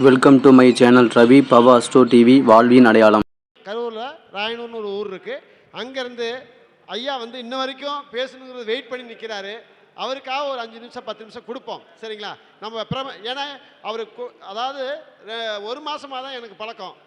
Welcome to my channel Ravi Bava ஸ்டோ TV வாழ்வின் அடையாளம். கரூரில் ராயனூர்னு ஒரு ஊர் இருக்குது. அங்கேருந்து ஐயா வந்து இன்ன வரைக்கும் பேசணுங்கிறது வெயிட் பண்ணி நிற்கிறாரு. அவருக்காக ஒரு 5 நிமிஷம் 10 நிமிஷம் கொடுப்போம், சரிங்களா? நம்ம ஏன்னா அவர் அதாவது 1 மாதமாக தான் எனக்கு பழக்கம்.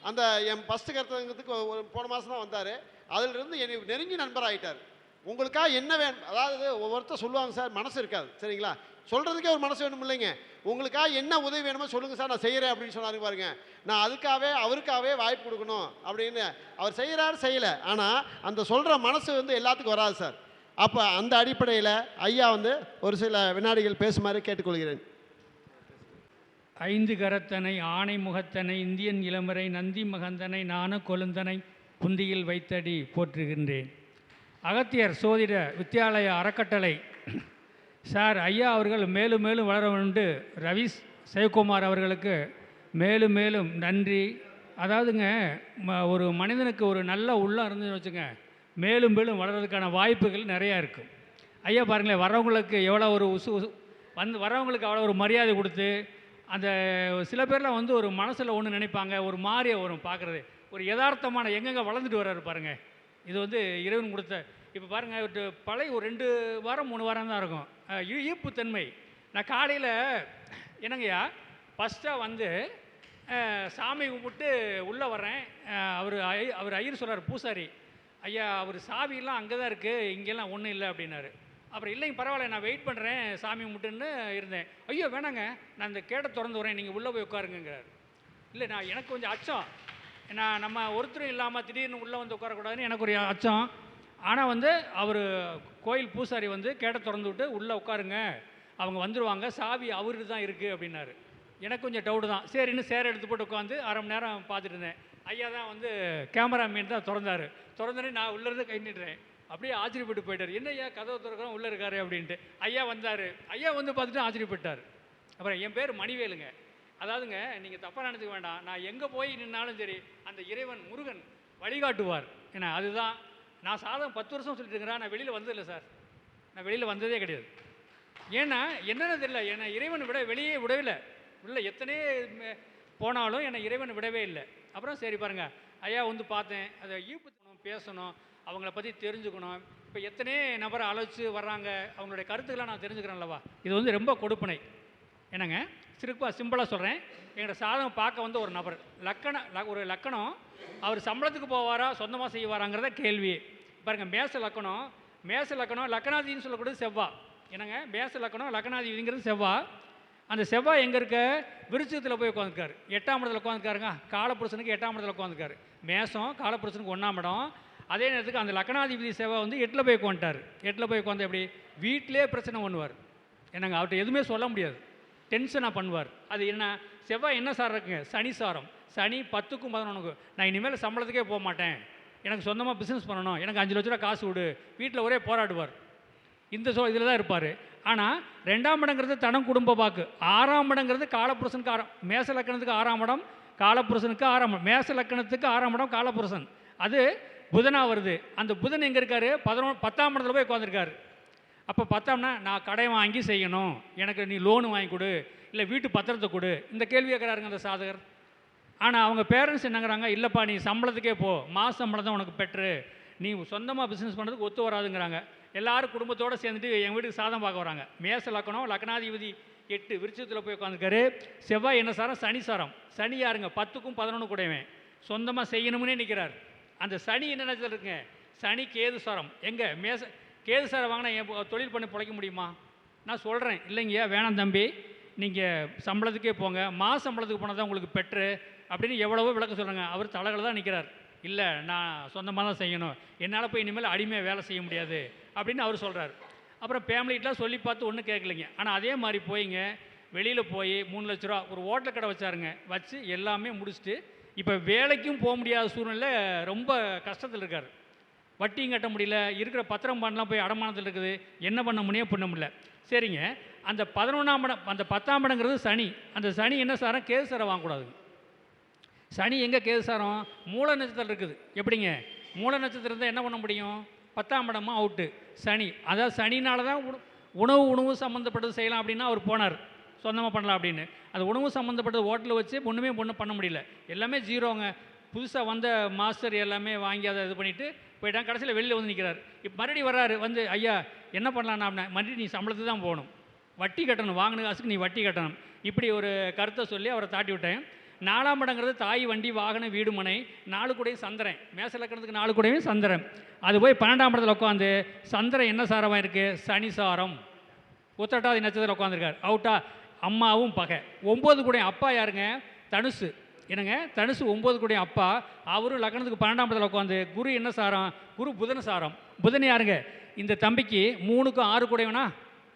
அந்த என் ஃபஸ்ட்டு கருத்துங்கிறதுக்கு போன மாதம் தான் வந்தார். அதிலிருந்து என்னை நெருங்கி நண்பர் ஆகிட்டார். உங்களுக்காக என்ன வேணும், அதாவது ஒவ்வொருத்தர் சொல்லுவாங்க சார், மனசு இருக்காது, சரிங்களா? சொல்கிறதுக்கே ஒரு மனசு வேணும் இல்லைங்க. உங்களுக்காக என்ன உதவி வேணுமோ சொல்லுங்கள் சார், நான் செய்கிறேன் அப்படின்னு சொன்னாரு பாருங்க. நான் அதுக்காகவே அவருக்காகவே வாய்ப்பு கொடுக்கணும் அப்படின்னு அவர் செய்கிறாரு, செய்யலை. ஆனால் அந்த சொல்கிற மனசு வந்து எல்லாத்துக்கும் வராது சார். அப்போ அந்த அடிப்படையில் ஐயா வந்து ஒரு சில வினாடிகள் பேசுமாறு கேட்டுக்கொள்கிறேன். 5 கரத்தனை ஆணை முகத்தனை இந்தியன் இளமறை நந்தி மகந்தனை நான கொழுந்தனை புந்தியில் வைத்தடி போற்றுகின்றேன். அகத்தியர் சோதிட வித்யாலய அறக்கட்டளை சார் ஐயா அவர்கள் மேலும் மேலும் வளர வேண்டும். ரவி சிவகுமார் அவர்களுக்கு மேலும் மேலும் நன்றி. அதாவதுங்க, ஒரு மனிதனுக்கு ஒரு நல்ல உள்ளம் இருந்துன்னு வச்சுங்க, மேலும் மேலும் வளர்கிறதுக்கான வாய்ப்புகள் நிறையா இருக்குது. ஐயா பாருங்களேன், வரவங்களுக்கு எவ்வளோ ஒரு வரவங்களுக்கு அவ்வளோ ஒரு மரியாதை கொடுத்து, அந்த சில பேர்லாம் வந்து ஒரு மனசில் ஒன்று நினைப்பாங்க, ஒரு மாதிரியை வரும் பார்க்குறது, ஒரு யதார்த்தமான எங்கெங்கே வளர்ந்துட்டு வர்றாரு பாருங்கள். இது வந்து இறைவன் கொடுத்த. இப்போ பாருங்கள், பழைய ஒரு 2 வாரம் 3 வாரம் தான் இருக்கும் ஈர்ப்புத்தன்மை. நான் காலையில் என்னங்கய்யா ஃபஸ்ட்டாக வந்து சாமி கும்பிட்டு உள்ளே வர்றேன். அவர் ஐயர் சொல்கிறார், பூசாரி ஐயா, அவர் சாவியெல்லாம் அங்கே தான் இருக்குது, இங்கெல்லாம் ஒன்றும் இல்லை அப்படின்னாரு. அப்புறம் இல்லைங்க பரவாயில்ல, நான் வெயிட் பண்ணுறேன் சாமி கும்பிட்டுன்னு இருந்தேன். ஐயோ வேணாங்க, நான் இந்த கேட்டை திறந்து வரேன், நீங்கள் உள்ளே போய் உட்காருங்கிறார். இல்லை, நான் எனக்கு கொஞ்சம் அச்சம், நான் நம்ம ஒருத்தரும் இல்லாமல் திடீர்னு உள்ளே வந்து உட்காரக்கூடாதுன்னு எனக்கு ஒரு அச்சம். ஆனால் வந்து அவர் கோயில் பூசாரி வந்து கேட்டை திறந்து விட்டு உள்ளே உட்காருங்க, அவங்க வந்துடுவாங்க, சாவி அவருக்கு தான் இருக்குது அப்படின்னாரு. எனக்கு கொஞ்சம் டவுட்டு தான். சரின்னு சேரை எடுத்து போட்டு உட்காந்து அரை மணி நேரம் பார்த்துட்டு இருந்தேன். ஐயா தான் வந்து கேமராமேன் தான் திறந்தார். திறந்தோடனே நான் உள்ளேருந்து கை நீட்டுறேன். அப்படியே ஆச்சரியப்பட்டு போயிட்டார். என்ன ஐயா கதவை திறக்கிறோம் உள்ளே இருக்காரு அப்படின்ட்டு. ஐயா வந்தார். ஐயா வந்து பார்த்துட்டு ஆச்சரியப்பட்டார். அப்புறம் என் பேர் மணிவேலுங்க. அதாவதுங்க, நீங்கள் தப்பாக நினச்சிக்க வேண்டாம், நான் எங்கே போய் நின்னாலும் சரி அந்த இறைவன் முருகன் வழிகாட்டுவார். ஏன்னா அதுதான் நான் சாதம் 10 வருஷம் சொல்லிட்டு இருக்கிறேன். நான் வெளியில் வந்ததில்லை சார், நான் வெளியில் வந்ததே கிடையாது. ஏன்னா என்னென்னு தெரியல, என்னை இறைவன் வெளியே விடவில்லை. இல்லை எத்தனையே போனாலும் என்னை இறைவன் விடவே இல்லை. அப்புறம் சரி பாருங்கள், ஐயா வந்து பார்த்தேன், அதை ஈர்ப்பு பேசணும், அவங்கள பற்றி தெரிஞ்சுக்கணும். இப்போ எத்தனையே நபரை அழைச்சி வர்றாங்க, அவங்களுடைய கருத்துக்கெல்லாம் நான் தெரிஞ்சுக்கிறேன் அல்லவா. இது வந்து ரொம்ப கொடுப்பனை. என்னங்க சிம்பிளாக சொல்கிறேன். எங்களோட சாதகம் பார்க்க வந்து ஒரு நபர் ஒரு லக்கணம், அவர் சம்பளத்துக்கு போவாரா சொந்தமாக செய்வாராங்கிறத கேள்வி. பாருங்கள், மேச லக்கணம் லக்கணாதின்னு சொல்லக்கூடியது செவ்வாய். என்னங்க மேச லக்கணம் லக்கணாதிங்கிறது செவ்வாய். அந்த செவ்வாய் எங்கே இருக்க, விருச்சிகத்தில் போய் உட்காந்துருக்காரு, 8ஆம் இடத்துல உட்காந்துருக்காருங்க. காலப்புருஷனுக்கு 8ஆம் இடத்துல உட்காந்துருக்காரு. மேசம் காலப்புருஷனுக்கு 1ஆம் இடம். அதே நேரத்துக்கு அந்த லக்கணாதிபதி செவ்வாய் வந்து 8ல் போய் உட்காந்துட்டார். 8ல் போய் உட்காந்து எப்படி வீட்டிலே பிரச்சனை பண்ணுவார். என்னங்க அவர்கிட்ட எதுவுமே சொல்ல முடியாது, டென்ஷனாக பண்ணுவார். அது என்ன செவ்வாய் என்ன சார் இருக்குங்க, சனி சாரம். சனி 10க்கும் 11க்கும். நான் இனிமேல் சம்பளத்துக்கே போக மாட்டேன், எனக்கு சொந்தமாக பிஸ்னஸ் பண்ணணும், எனக்கு 5 லட்ச ரூபா காசு விடு, வீட்டில் ஒரே போராடுவார். இந்த இதில் தான் இருப்பார். ஆனால் 2ஆம் இடங்கிறது தனம் குடும்ப வாக்கு. 6ஆம் இடங்கிறது காலப்புருஷனுக்கு மேச லக்கணத்துக்கு 6ஆம் இடம், காலப்புருஷனுக்கு 6ஆம் இடம். மேச லக்கணத்துக்கு 6ஆம் இடம் காலப்புருஷன். அது புதனாக வருது. அந்த புதன் எங்கே இருக்கார், 10ஆம் இடத்துல போய் உட்காந்துருக்காரு. அப்போ 10ஆம்னா நான் கடை வாங்கி செய்யணும், எனக்கு நீ லோனு வாங்கி கொடு, இல்லை வீட்டு பத்திரத்தை கொடு, இந்த கேள்வி கேட்குறாருங்க அந்த சாதகர். ஆனால் அவங்க பேரண்ட்ஸ் என்னங்கிறாங்க, இல்லைப்பா நீ சம்பளத்துக்கே போ, மாத சம்பளம் தான் உனக்கு பெட்ரு, நீ சொந்தமாக பிஸ்னஸ் பண்ணுறதுக்கு ஒத்து வராதுங்கிறாங்க. எல்லோரும் குடும்பத்தோடு சேர்ந்துட்டு எங்கள் வீட்டுக்கு சாதம் பார்க்க வராங்க. மேச லக்கணம் லக்கணாதிபதி 8 விருச்சிகத்தில் போய் உட்காந்துருக்காரு. செவ்வாய் என்ன சாரம், சனி சாரம். சனி யாருங்க, 10க்கும் 11 கூடவேன் சொந்தமாக செய்யணும்னே நிற்கிறார். அந்த சனி என்ன நினைச்சல் இருக்குங்க, சனி கேது சாரம். எங்கே கேது சாரம் வாங்கினா என் தொழில் பண்ணி பிழைக்க முடியுமா? நான் சொல்கிறேன், இல்லைங்கய்யா வேணாம் தம்பி, நீங்கள் சம்பளத்துக்கே போங்க, மாத சம்பளத்துக்கு போனால் தான் உங்களுக்கு பெட்ரு அப்படின்னு எவ்வளவோ விளக்க சொல்கிறாங்க. அவர் தலைகள் தான் நிற்கிறார். இல்லை நான் சொந்தமாக தான் செய்யணும், என்னால் போய் இனிமேல் அடிமையாக வேலை செய்ய முடியாது அப்படின்னு அவர் சொல்கிறார். அப்புறம் ஃபேமிலிட்டெலாம் சொல்லி பார்த்து ஒன்றும் கேட்கலைங்க. ஆனால் அதே மாதிரி போயிங்க வெளியில் போய் 3 லட்ச ரூபா ஒரு ஹோட்டல் கடை வச்சாருங்க. வச்சு எல்லாமே முடிச்சுட்டு இப்போ வேலைக்கும் போக முடியாத சூழ்நிலை, ரொம்ப கஷ்டத்தில் இருக்கார். வட்டியும் கட்ட முடியல, இருக்கிற பத்திரம் பாண்டெலாம் போய் அடமானத்தில் இருக்குது, என்ன பண்ண முடியல. சரிங்க, அந்த 11ஆம் இடம் அந்த 10ஆம் இடங்கிறது சனி. அந்த சனி என்ன சாரம், கேது சாரம் வாங்கக்கூடாது. சனி எங்கே கேது சாரம், மூல நட்சத்திரம் இருக்குது. எப்படிங்க மூல நட்சத்திரம் இருந்தால் என்ன பண்ண முடியும், 10ஆம் இடமா அவுட்டு. சனி, அதாவது சனினால தான் உணவு சம்மந்தப்பட்டது செய்யலாம் அப்படின்னா அவர் போனார். சொந்தமாக பண்ணலாம் அப்படின்னு. அது உணவு சம்மந்தப்பட்ட ஹோட்டலில் வச்சு ஒன்றுமே பண்ண முடியல, எல்லாமே ஜீரோங்க. புதுசாக வந்த மாஸ்டர் எல்லாமே வாங்கி அதை இது பண்ணிவிட்டு போயிட்டாங்க. கடைசியில் வெளியில் வந்து நிற்கிறார். இப்போ மறுபடியும் வர்றாரு, வந்து ஐயா என்ன பண்ணலாம் அப்படின்னா, மறுபடியும் நீ சம்பளத்துக்கு தான் போகணும், வட்டி கட்டணும், வாங்கின காசுக்கு நீ வட்டி கட்டணும், இப்படி ஒரு கருத்தை சொல்லி அவரை தாட்டி விட்டேன். 4ஆம் இடங்கிறது தாய் வண்டி வாகன வீடு மனை, 4 கூடையும் சந்திரன், மேச லக்கணத்துக்கு 4 கூடையும் சந்திரன். அது போய் 12ஆம் இடத்துல உட்காந்து சந்திரன் என்ன சாரமாக இருக்குது, சனி சாரம், உத்திரட்டாதி நட்சத்திரம் உட்காந்துருக்கார், அவுட்டா. அம்மாவும் பகை. 9 கூடையும் அப்பா யாருங்க, தனுசு. என்னங்க, தனுசு 9 கூடையும் அப்பா, அவரும் லக்கணத்துக்கு 12ஆம் இடத்துல உட்காந்து. குரு என்ன சாரம், குரு புதன் சாரம். புதன் யாருங்க, இந்த தம்பிக்கு 3க்கும் 6 கூடையவனா,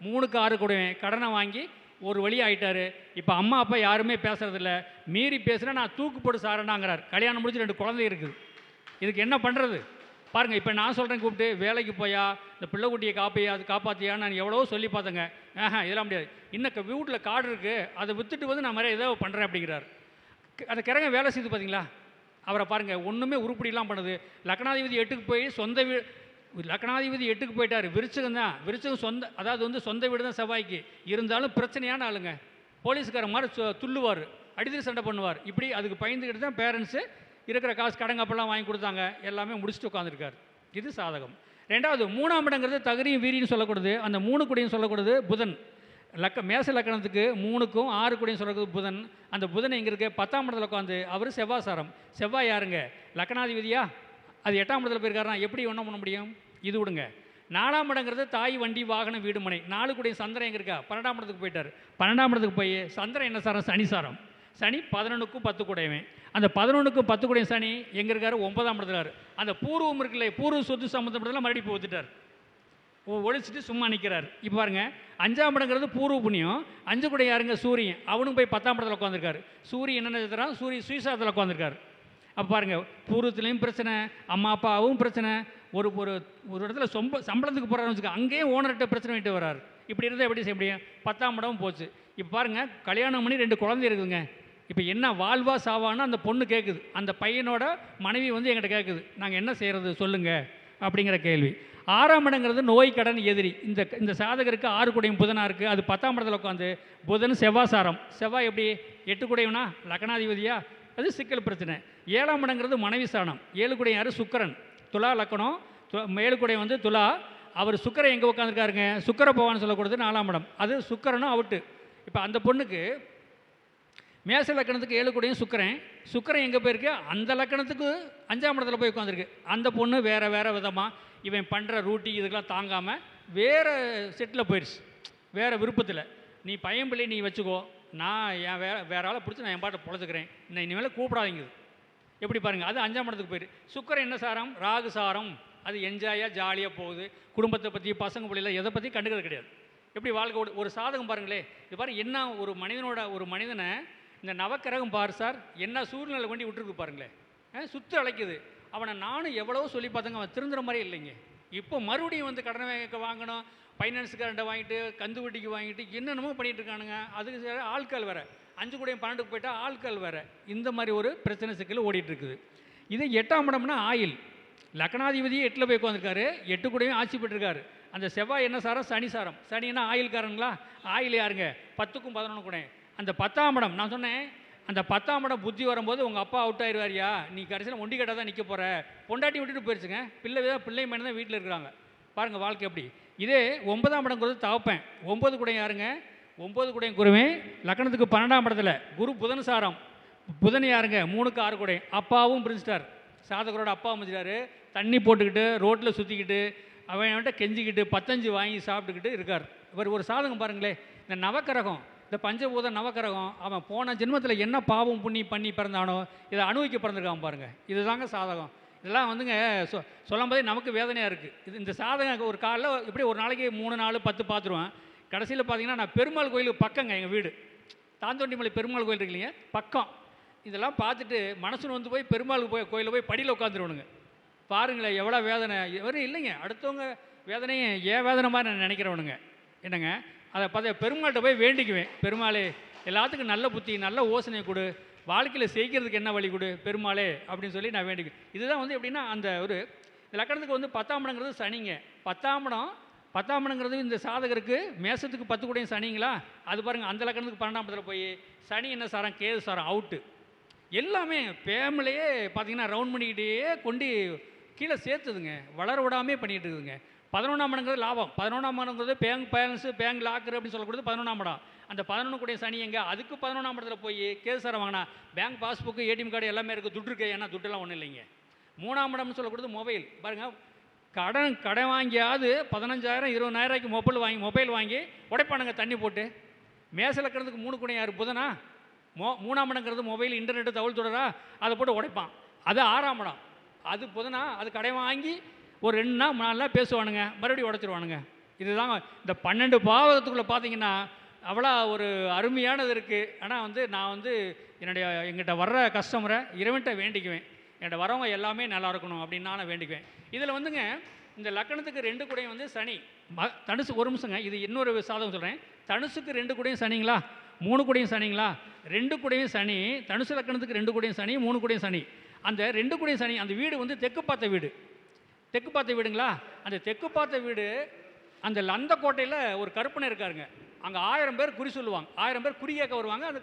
3க்கு 6 கூடையவன் கடனை வாங்கி ஒரு வழி ஆகிட்டார். இப்போ அம்மா அப்பா யாருமே பேசுகிறதில்ல, மீறி பேசுனா நான் தூக்கு போட்டு சாரேனாங்கிறார். கல்யாணம் முடிச்சு 2 குழந்தை இருக்குது. இதுக்கு என்ன பண்ணுறது பாருங்கள். இப்போ நான் சொல்கிறேன், கூப்பிட்டு வேலைக்கு போயா, இந்த பிள்ளைக்குட்டியை காப்பையா, அது காப்பாற்றியா, நான் எவ்வளோ சொல்லி பார்த்தேங்க. இதெல்லாம் முடியாது. இன்னும் வீட்டில் காடு இருக்குது, அதை விற்றுட்டு வந்து நான் மாதிரி ஏதோ பண்ணுறேன் அப்படிங்கிறார். அந்த கிழங்க வேலை செய்து பார்த்தீங்களா அவரை பாருங்கள், ஒன்றுமே உருப்படிலாம் பண்ணுது. லக்னாதிபதி 8க்கு போய் சொந்த வீடு, லக்னாதிபதி 8க்கு போயிட்டார். விருச்சிகம் தான், விருச்சிகம் சொந்த, அதாவது வந்து சொந்த வீடு தான் செவ்வாய்க்கு. இருந்தாலும் பிரச்சனையான ஆளுங்க, போலீஸ்கார மாதிரி துள்ளுவார், அடிதடி சண்டை பண்ணுவார். இப்படி அதுக்கு பயந்துக்கிட்டு தான் பேரண்ட்ஸு இருக்கிற காசு கடங்கப்பெல்லாம் வாங்கி கொடுத்தாங்க, எல்லாமே முடிச்சுட்டு உட்காந்துருக்கார். இது சாதகம். 2வது 3ஆம் இடங்கிறது தகுதியும் வீரியும் சொல்லக்கூடாது. அந்த 3 கூடையும் சொல்லக்கூடாது புதன். மேச லக்கணத்துக்கு 3க்கும் 6 கூடையும் சொல்லக்கூடாது புதன். அந்த புதன் எங்கே இருக்குது, 10ஆம் இடத்துல உட்காந்து. அவர் செவ்வாய் சாரம். செவ்வாய் யாருங்க, லக்கணாதிபதியா, அது 8ஆம் இடத்துல போயிருக்காருனா எப்படி ஒன்றும் பண்ண முடியும். இது விடுங்க. 4ஆம் இடங்கிறது தாய் வண்டி வாகன வீடு மனை. 4 கூடையும் சந்திரன் எங்கே இருக்கா, 12ஆம் இடத்துக்கு போயிட்டார். 12ஆம் இடத்துக்கு போய் சந்திரன் என்ன சாரம், சனி சாரம். சனி 11க்கும் 10 கூடையவன். அந்த 11க்கும் 10 கூடையும் சனி எங்கே இருக்கார், 9ஆம் இடத்துல. அந்த பூர்வம் இருக்குல்ல, பூர்வ சொத்து சம்மந்தப்பட்டதெல்லாம் மறுபடியும் இப்போ ஒத்துட்டார், ஒழிச்சிட்டு சும்மா நிற்கிறார். இப்போ பாருங்க, 5ஆம் இடங்கிறது பூர்வ புண்ணியம். 5 கூட யாருங்க, சூரியன். அவனும் போய் 10ஆம் இடத்துல உட்காந்துருக்காரு. சூரியன் என்ன நட்சத்திரம், சூரியன் சுயசாரத்தில் உட்காந்துருக்காரு. அப்போ பாருங்கள், பூர்வத்துலேயும் பிரச்சனை, அம்மா அப்பாவும் பிரச்சனை. ஒரு ஒரு ஒரு இடத்துல சம்பளத்துக்கு போகிறாருன்னு வச்சுக்க, அங்கேயும் ஓனர்கிட்ட பிரச்சனை விட்டு வர்றாரு. இப்படி இருந்தால் எப்படி செய்ய முடியும், 10ஆம் இடமும் போச்சு. இப்போ பாருங்கள், கல்யாணம் பண்ணி 2 குழந்தை இருக்குதுங்க. இப்போ என்ன வாழ்வா சாவான்னு அந்த பொண்ணு கேட்குது. அந்த பையனோட மனைவி வந்து என்கிட்ட கேட்குது, நாங்கள் என்ன செய்கிறது சொல்லுங்கள் அப்படிங்கிற கேள்வி. 6ஆம் இடங்கிறது நோய் கடன் எதிரி. இந்த சாதகருக்கு 6 கூடையும் புதனாக இருக்குது. அது 10ஆம் இடத்துல உட்காந்து. புதன் செவ்வாய் சாரம். செவ்வாய் எப்படி 8 கூடையவனா, லக்னாதிபதியா, அது சிக்கல் பிரச்சனை. 7ஆம் இடங்கிறது மனைவி ஸ்தானம். 7 கூடையும் யார், சுக்கரன். துலா லக்கணம். 7 கூடையும் வந்து துலா. அவர் சுக்கரன் எங்கே உட்காந்துருக்காருங்க, சுக்கர பகவான் சொல்லக்கூடாது 4ஆம் இடம். அது சுக்கரனும் அவுட்டு. இப்போ அந்த பொண்ணுக்கு மேச லக்கணத்துக்கு 7 கூடையும் சுக்கரன். சுக்கரன் எங்கே போயிருக்கு, அந்த லக்கணத்துக்கு 5ஆம் இடத்துல போய் உட்காந்துருக்கு. அந்த பொண்ணு வேறு விதமாக இவன் பண்ணுற ரூட்டி இதுக்கெல்லாம் தாங்காமல் வேறு செட்டில் போயிடுச்சு, வேறு விருப்பத்தில். நீ பையன் நீ வச்சுக்கோ, நான் என் வேறு ஆளை பிடிச்சி நான் என் பாட்டை பொழைச்சிக்கிறேன், இன்னும் இனிமேல் கூப்பிடாதீங்க. எப்படி பாருங்கள், அது 5ஆம் இடத்துக்கு போயிடு. சுக்கரன் என்ன சாரம், ராகு சாரம். அது என்ஜாயாக ஜாலியாக போகுது. குடும்பத்தை பற்றி, பசங்க பிள்ளைல எதை பற்றி கண்டுக்கிறது கிடையாது. எப்படி வாழ்க்கை ஒரு சாதகம் பாருங்களே. இது பாருங்கள், என்ன ஒரு மனிதனை இந்த நவக்கிரகம் பாரு சார், என்ன சூழ்நிலை கொண்டு விட்டுருக்கு பாருங்களேன். சுற்று அழைக்குது. அவனை நானும் எவ்வளவோ சொல்லி பார்த்தங்க, அவன் திருந்துற மாதிரி இல்லைங்க. இப்போ மறுபடியும் வந்து கடனை வாங்கணும், ஃபைனான்ஸுக்காரண்ட வாங்கிட்டு, கந்து வட்டிக்கு வாங்கிட்டு என்னென்னமோ பண்ணிகிட்டு இருக்கானுங்க. அதுக்கு ஆட்கள் வேறு, 5 கூடையும் 12க்கு போயிட்டால் ஆட்கள் வேறு. இந்த மாதிரி ஒரு பிரச்சனை சிக்கல் ஓடிட்டுருக்குது. இது 8ஆம் இடம்னா ஆயில். லக்னாதிபதியே 8ல் போய் உட்காந்துருக்காரு, 8 கூடையும் ஆட்சி பெற்றிருக்காரு. அந்த செவ்வாய் என்ன சாரம், சனி சாரம். சனின்னா ஆயில்காரங்களா, ஆயில் யாருங்க, 10க்கும் 11 கூட. அந்த 10ஆம் இடம் நான் சொன்னேன், அந்த 10ஆம் இடம் புத்தி வரும்போது உங்கள் அப்பா அவுட் ஆயிடுவாரியா, நீ கடைசியில் ஒண்டி கட்டாக தான் நிற்க போகிற. பொண்டாட்டி விட்டுட்டு போயிடுச்சுங்க, பிள்ளை மேலே தான் வீட்டில் இருக்கிறாங்க. பாருங்கள் வாழ்க்கை எப்படி. இதே 9ஆம் இடங்கிறது தவப்பேன். 9 கூட யாருங்க, 9 கூடையும் குருவேன். லக்கணத்துக்கு 12ஆம் இடத்துல குரு புதன் சாரம். புதன் யாருங்க, 3க்கு 6 கூட. அப்பாவும் பிரிஞ்சிட்டார், சாதகரோட அப்பா அமைச்சிட்டாரு. தண்ணி போட்டுக்கிட்டு ரோட்டில் சுற்றிக்கிட்டு அவன்கிட்ட கெஞ்சிக்கிட்டு 15 வாங்கி சாப்பிட்டுக்கிட்டு இருக்கார். இவர் ஒரு சாதகம் பாருங்களேன். இந்த நவக்கிரகம், இந்த பஞ்சபூத நவக்கிரகம், அவன் போன ஜென்மத்தில் என்ன பாவம் புண்ணி பண்ணி பிறந்தானோ இதை அனுபவிக்க பிறந்திருக்கான் பாருங்கள். இதுதாங்க சாதகம். இதெல்லாம் வந்துங்க சொல்லும் போதே நமக்கு வேதனையாக இருக்குது. இந்த சாதகம் ஒரு காலையில் இப்படி ஒரு நாளைக்கு 3 4 10 பார்த்துருவேன். கடைசியில் பார்த்தீங்கன்னா நான் பெருமாள் கோயிலுக்கு பக்கங்க, எங்கள் வீடு தாந்தோண்டிமலை பெருமாள் கோயில் இருக்கு இல்லைங்க, பக்கம். இதெல்லாம் பார்த்துட்டு மனசுன்னு வந்து போய் பெருமாள் கோயிலில் போய் படியில் உட்காந்துருவணுங்க. பாருங்களேன் எவ்வளோ வேதனை. எவரும் இல்லைங்க, அடுத்தவங்க வேதனையை ஏன் வேதனை மாதிரி நான் நினைக்கிறவனுங்க என்னங்க. அதை பார்த்து பெருமாள்கிட்ட போய் வேண்டிக்குவேன், பெருமாளே எல்லாத்துக்கும் நல்ல புத்தி நல்ல யோசனை கொடு, வாழ்க்கையில் செய்கிறதுக்கு என்ன வழி கொடு பெருமாளே அப்படின்னு சொல்லி நான் வேண்டிக்குவேன். இதுதான் வந்து எப்படின்னா அந்த ஒரு லக்கணத்துக்கு வந்து 10ஆம் இடங்கிறது சனிங்க. 10ஆம் இடம் 10ஆம் இடங்கிறது இந்த சாதகருக்கு மேசத்துக்கு 10 கூடையும் சனிங்களா, அது பாருங்கள் அந்த லக்கணத்துக்கு 12ஆம் இடத்துல போய் சனி என்ன சாரம், கேது சாரம், அவுட்டு. எல்லாமே ஃபேமிலியே பார்த்தீங்கன்னா ரவுண்ட் பண்ணிக்கிட்டே கொண்டு கீழே சேர்த்துதுங்க, வளர விடாமே பண்ணிகிட்டு இருக்குதுங்க. 11ஆம் இடங்கிறது லாபம், 11ஆம் இடங்கிறது பேங்க் பேலன்ஸு, பேங்க் லாக்கர் அப்படின்னு சொல்லக்கூடியது 11ஆம் இடம். அந்த 11 கூடிய சனி எங்கே, அதுக்கு 11ஆம் இடத்துல போய் கேது சாரம் வாங்கினா பேங்க் பாஸ்புக்கு, ஏடிஎம் கார்டு எல்லாமே இருக்குது, துட்டு இருக்கு. ஏன்னா துட்டெல்லாம் ஒன்றும் இல்லைங்க. 3ஆம் இடம்னு சொல்லக்கூடியது மொபைல். பாருங்கள், கடன் வாங்கியாவது 15,000 20,000 மொபைல் வாங்கி உடைப்பானுங்க தண்ணி போட்டு. மேச லக்கணத்துக்கு 3 கூடையும் யார், புதனா. 3ஆம் இடங்கிறது மொபைல், இன்டர்நெட்டு, தகவல் தொடரா, அதை போட்டு உடைப்பான். அது 6ஆம் இடம், அது புதனா. அது கடை வாங்கி ஒரு 2 நாள் 4 நாள் பேசுவானுங்க, மறுபடியும் உடைச்சிருவானுங்க. இதுதாங்க இந்த 12 பாவகத்துக்குள்ளே பார்த்தீங்கன்னா அவ்வளோ ஒரு அருமையானது இருக்குது. ஆனால் நான் எங்கிட்ட வர்ற கஸ்டமரை இறைவன்கிட்ட வேண்டிக்குவேன், என்கிட்ட வரவங்க எல்லாமே நல்லா இருக்கணும் அப்படின்னு நான் வேண்டிக்குவேன். இதில் இந்த லக்கணத்துக்கு 2 கூடையும் சனி, தனுசு. ஒரு நிமிஷங்க, இது இன்னொரு சாதகம் சொல்கிறேன். தனுசுக்கு 2 கூடையும் சனிங்களா, 3 கூடையும் சனிங்களா. 2 கூடையும் சனி, தனுசு லக்கணத்துக்கு 2 கூடையும் சனி, 3 கூடையும் சனி. அந்த 2 கூடையும் சனி, அந்த வீடு தெற்கு பார்த்த வீடு, தெற்கு பார்த்த வீடுங்களா. அந்த தெற்கு பார்த்த வீடு, அந்த லந்த கோட்டையில் ஒரு கருப்பனை இருக்காருங்க. அங்கே 1000 பேர் குறி சொல்லுவாங்க, 1000 பேர் குறி கேட்க வருவாங்க. அந்த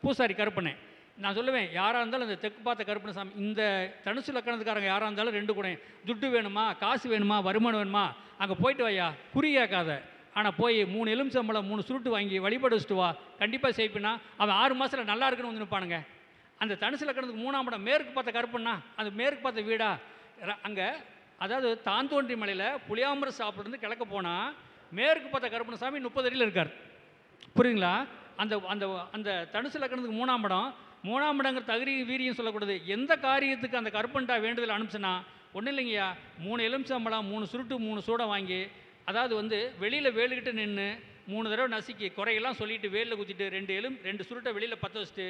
பூசாரி கருப்பனை. நான் சொல்லுவேன், யாராக இருந்தாலும் இந்த தெற்கு பார்த்த கருப்பனை சாமி, இந்த தனுசு லக்கணத்துக்காரங்க யாராக இருந்தாலும் 2 கூடையும், துட்டு வேணுமா, காசு வேணுமா, வருமானம் வேணுமா, அங்கே போயிட்டு வையா, குறி கேட்காத. ஆனால் போய் 3 எலுமிச்சம்பழம் 3 சுருட்டு வாங்கி வழிபட வச்சுட்டு வா, கண்டிப்பாக செய்ப்பினா அவன் 6 மாதத்தில் நல்லா இருக்குன்னு நிற்பானுங்க. அந்த தனுசு லக்கணத்துக்கு 3ஆம் இடம் மேற்கு பார்த்த கருப்பண்ணா, அந்த மேற்கு பார்த்த வீடா. அங்கே அதாவது தாந்தோன்றி மலையில் புளியாம்பர சாப்பிட்றது கிழக்க போனால் மேற்கு பார்த்த கருப்பண்ண சாமி 30 அடியில் இருக்கார். புரியுதுங்களா. அந்த அந்த அந்த தனுசு லக்கணத்துக்கு 3ஆம் இடம், 3ஆம் இடங்கிற தகுதி வீரியம் சொல்லக்கூடாது. எந்த காரியத்துக்கு அந்த கருப்பன்டா வேண்டுதல் அனுப்பிச்சுன்னா ஒன்றும் இல்லைங்கய்யா, 3 எலுமிச்சம்பழம் 3 சுருட்டு 3 சூடை வாங்கி, அதாவது வெளியில் வேலுக்கிட்டு நின்று 3 தடவை நசுக்கி குறையெல்லாம் சொல்லிவிட்டு வேலில் குத்திட்டு 2 சுருட்டை வெளியில் பற்ற வச்சுட்டு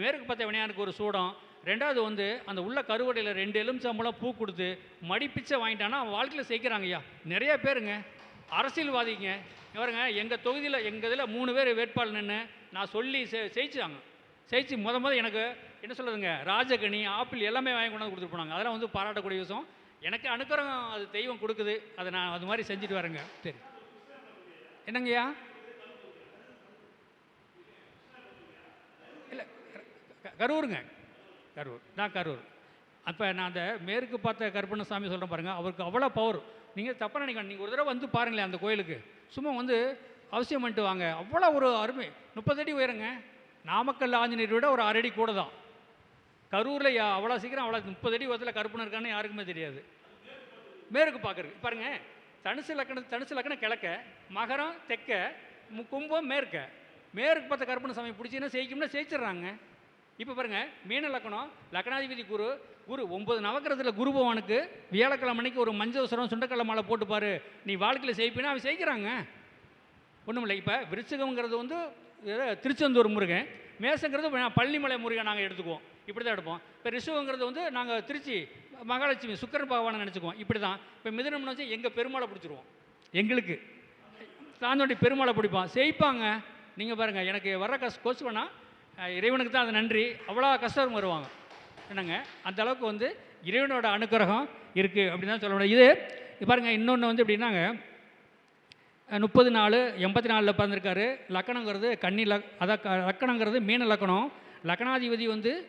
மேற்கு பார்த்த வினையானுக்கு ஒரு சூடம், 2வது அந்த உள்ள கருவடையில் 2 எலுமிச்சம்பழம் பூ கொடுத்து மடிப்பிச்சை வாங்கிட்டான்னா அவன் வாழ்க்கையில் சேர்க்குறாங்கய்யா. நிறையா பேருங்க அரசியல்வாதிங்க இவருங்க. எங்கள் தொகுதியில் எங்கள் இதில் 3 பேர் வேட்பாளர் நின்று நான் சொல்லி ஜெயிச்சாங்க. ஜெயிச்சு எனக்கு என்ன சொல்கிறதுங்க, ராஜகனி, ஆப்பிள் எல்லாமே வாங்கி கொண்டாந்து கொடுத்துட்டு போனாங்க. அதெல்லாம் பாராட்டக்கூடிய விஷயம். எனக்கு அனுக்கிரகம் அது தெய்வம் கொடுக்குது, அதை நான் அது மாதிரி செஞ்சுட்டு வரேங்க. சரி, என்னங்கய்யா? இல்லை, கரூருங்க, கரூர் தான், கரூர். அப்போ நான் அந்த மேற்கு பார்த்த கருப்பண்ண சாமி சொல்கிறேன் பாருங்கள், அவருக்கு அவ்வளோ பவர். நீங்கள் தப்பாக நினைக்கணும், நீங்கள் ஒரு தடவை பாருங்களேன் அந்த கோயிலுக்கு, சும்மா அவசியம் பண்ணிட்டு வாங்க. அவ்வளோ ஒரு அருமை. 30 அடி உயரங்க. நாமக்கல் ஆஞ்சநேயரை விட ஒரு 6 அடி கூட தான். கரூரில் அவ்வளோ சீக்கிரம் அவ்வளோ 30 அடி உயரத்தில் கருப்பண்ண இருக்கான்னு யாருக்குமே தெரியாது. மேற்கு பார்க்குறதுக்கு பாருங்கள், தனுசு லக்கணம் கிழக்க, மகரம் தெற்க, கும்பம் மேற்க. மேற்கு பார்த்த கருப்பண்ண சாமி பிடிச்சின்னா ஜெயிக்கும்னா ஜெயிச்சிட்றாங்க. இப்போ பாருங்கள், மீன லக்கணம், லக்கணாதிபதி குரு. 9 நவக்கிரகத்தில் குரு பகவானுக்கு வியாழக்கிழமை அன்னைக்கு ஒரு மஞ்சள் சுண்டக்கடலை மாலை போட்டுப்பார், நீ வாழ்க்கையில் ஜெயிப்பினா அவன் ஜெயிக்கிறாங்க. ஒன்றும் இல்லை. இப்போ விருச்சிகங்கிறது திருச்செந்தூர் முருகன், மேசங்கிறது பள்ளிமலை முருகன் நாங்கள் எடுத்துக்குவோம், இப்படி தான் எடுப்போம். இப்போ ரிஷுவங்கிறது நாங்கள் திருச்சி மகாலட்சுமி சுக்கரன் பகவானை நினச்சிக்குவோம், இப்படி தான். இப்போ மிதுனம்னு வச்சு எங்கள் பெருமாளை பிடிச்சிருவோம், எங்களுக்கு தாந்தோண்டி பெருமாளை பிடிப்பான், செய்ப்பாங்க. நீங்கள் பாருங்கள், எனக்கு வர்ற கோச்சு வேணால் இறைவனுக்கு தான் அது நன்றி. அவ்வளோ கஷ்டம் வருவாங்க என்னங்க, அந்த அளவுக்கு இறைவனோட அனுக்கிரகம் இருக்குது அப்படின்னு தான் சொல்ல முடியும். இது பாருங்கள், இன்னொன்று எப்படின்னாங்க, 30/4/84 பிறந்திருக்காரு. லக்கணங்கிறது கன்னி அதான் லக்கணங்கிறது மீன லக்கணம். லக்கணாதிபதி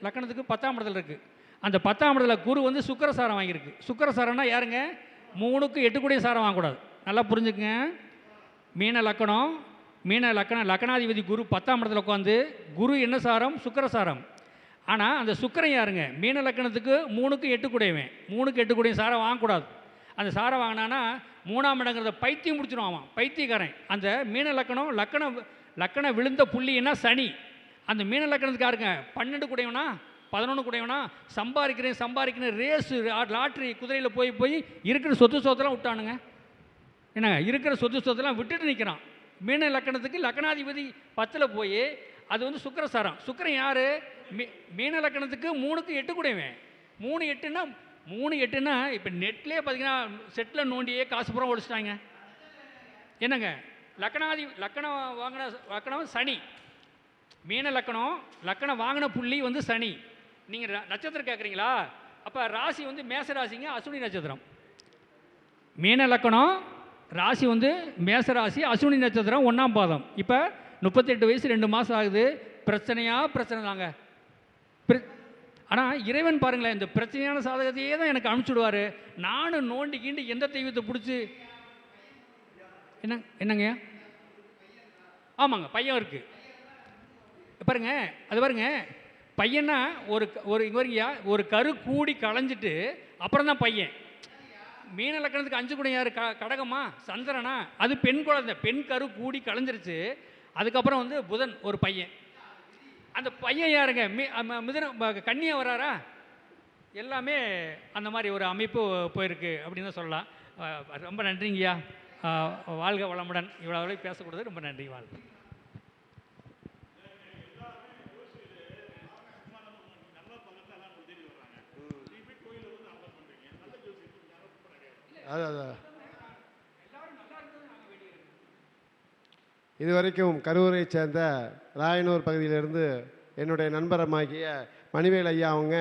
லக்கணத்துக்கு 10ஆம் இடத்துல இருக்குது. அந்த 10ஆம் இடத்துல குரு சுக்கரசாரம் வாங்கியிருக்கு. சுக்கரசாரம்னா யாருங்க, 3க்கு 8 கூடிய சாரம் வாங்கக்கூடாது, நல்லா புரிஞ்சுக்குங்க. லக்கணாதிபதி குரு 10ஆம் இடத்துல உட்காந்து, குரு என்ன சாரம், சுக்கரசாரம். ஆனால் அந்த சுக்கரன் யாருங்க, மீன லக்கணத்துக்கு 3க்கு 8 கூடையவன், 3க்கு 8 கூடிய சாரம் வாங்கக்கூடாது. அந்த சாரம் வாங்கினான்னா 3ஆம் இடங்கிறத பைத்தியம் முடிச்சிடும், அவன் பைத்தியக்காரன். அந்த மீன லக்கணம் விழுந்த புள்ளின்னா சனி. அந்த மீன லக்கணத்துக்கு யாருங்க, 12 கூடையவனா 11 கூடையவனா, சம்பாதிக்கிறேன் ரேஸு லாட்ரி குதிரையில் போய் இருக்கிற சொத்தெல்லாம் விட்டானுங்க. என்னங்க, இருக்கிற சொத்தெல்லாம் விட்டுட்டு நிற்கிறான். மீன லக்கணத்துக்கு லக்கணாதிபதி 10ல் போய் அது சுக்கரசாரம். சுக்கரன் யார், மீன லக்கணத்துக்கு 3க்கு 8 கூடையவன். 3 8ன்னா இப்போ நெட்லேயே பார்த்தீங்கன்னா செட்டில் நோண்டியே காசு பூரா ஒழிச்சிட்டாங்க. என்னங்க, லக்கணம் வாங்கின லக்கணம் சனி. மீன லக்கணம் வாங்கின புள்ளி சனி. நீங்கள் நட்சத்திரம் கேட்குறீங்களா, அப்போ ராசி மேச ராசிங்க, அஸ்வினி நட்சத்திரம். மீன லக்கணம் ராசி வந்து மேச ராசி, அசுவினி நட்சத்திரம் 1ஆம் பாதம். இப்போ 38 வயசு 2 மாதம் ஆகுது. பிரச்சனை தாங்க. ஆனால் இறைவன் பாருங்களேன், இந்த பிரச்சனையான சாதகத்தையே தான் எனக்கு அனுப்பிச்சுடுவார். நானும் நோண்டி கீண்டி எந்த தெய்வத்தை பிடிச்சி என்னங்கய்யா? ஆமாங்க, பையன் இருக்குது பாருங்க. அது பாருங்க, பையனா ஒரு கரு கூடி களைஞ்சிட்டு அப்புறம் தான் பையன். மீன லக்கணத்துக்கு 5 குடம் யார்? கடகமா சந்திரனா? அது பெண் குழந்தை. பெண் கரு கூடி களைஞ்சிருச்சு. அதுக்கப்புறம் வந்து புதன் ஒரு பையன். அந்த பையன் யாருங்க? கன்னியா வராரா? எல்லாமே அந்த மாதிரி ஒரு அமைப்பு போயிருக்கு அப்படின்னு தான் சொல்லலாம். ரொம்ப நன்றிங்கய்யா. வாழ்க வளமுடன். இவ்வளோ பேசக்கூடாது. ரொம்ப நன்றி. வாழ்க. இதுவரைக்கும் கரூரை சேர்ந்த ராயனூர் பகுதியிலிருந்து என்னுடைய நண்பரமாகிய மணிவேல் ஐயா அவங்க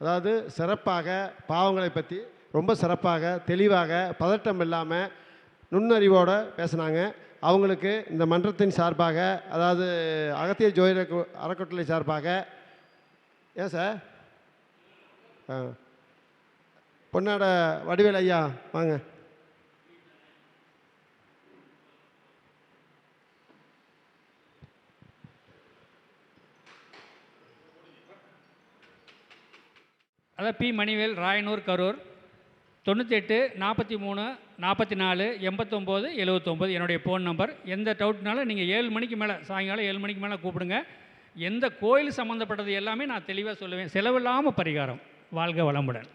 அதாவது சிறப்பாக பாவங்களை பற்றி ரொம்ப சிறப்பாக தெளிவாக பதட்டம் இல்லாமல் நுண்ணறிவோடு பேசினாங்க. அவங்களுக்கு இந்த மன்றத்தின் சார்பாக, அதாவது அகத்தியர் ஜோதிட அறக்கட்டளை சார்பாக, ஏன் சார் பொன்னாட வடிவேல் ஐயா வாங்க. அதான் பி மணிவேல், ராயனூர், கரூர். 98 43 44 89 79 என்னுடைய ஃபோன் நம்பர். எந்த டவுட்னாலும் நீங்கள் 7 மணிக்கு மேலே, சாயங்காலம் 7 மணிக்கு மேலே கூப்பிடுங்க. எந்த கோயில் சம்மந்தப்பட்டது எல்லாமே நான் தெளிவாக சொல்லுவேன். செலவில்லாமல் பரிகாரம். வாழ்க வளமுடன்.